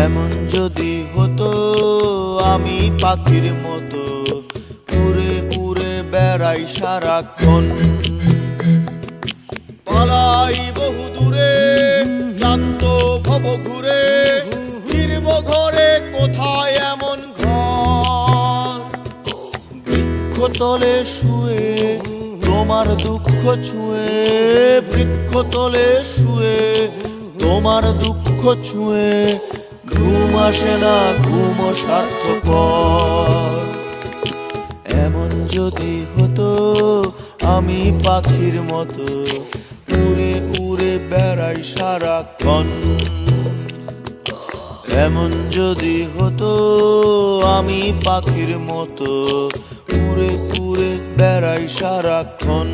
এমন যদি হতো আমি পাখির মতো উড়ে উড়ে বেড়াই সারাক্ষণ, পালাই বহু দূরে ক্লান্ত ভব ঘুরে, ফিরব ঘরে কোথায় এমন ঘর। বৃক্ষতলে শুয়ে তোমার দুঃখ ছুঁয়ে, বৃক্ষতলে শুয়ে তোমার দুঃখ ছুঁয়ে, ঘুম আসে না ঘুম স্বার্থপর। এমন যদি হতো আমি পাখির মতো উড়ে উড়ে বেড়াই সারাক্ষণ, এমন যদি হতো আমি পাখির মতো উড়ে উড়ে বেড়াই সারাক্ষণ।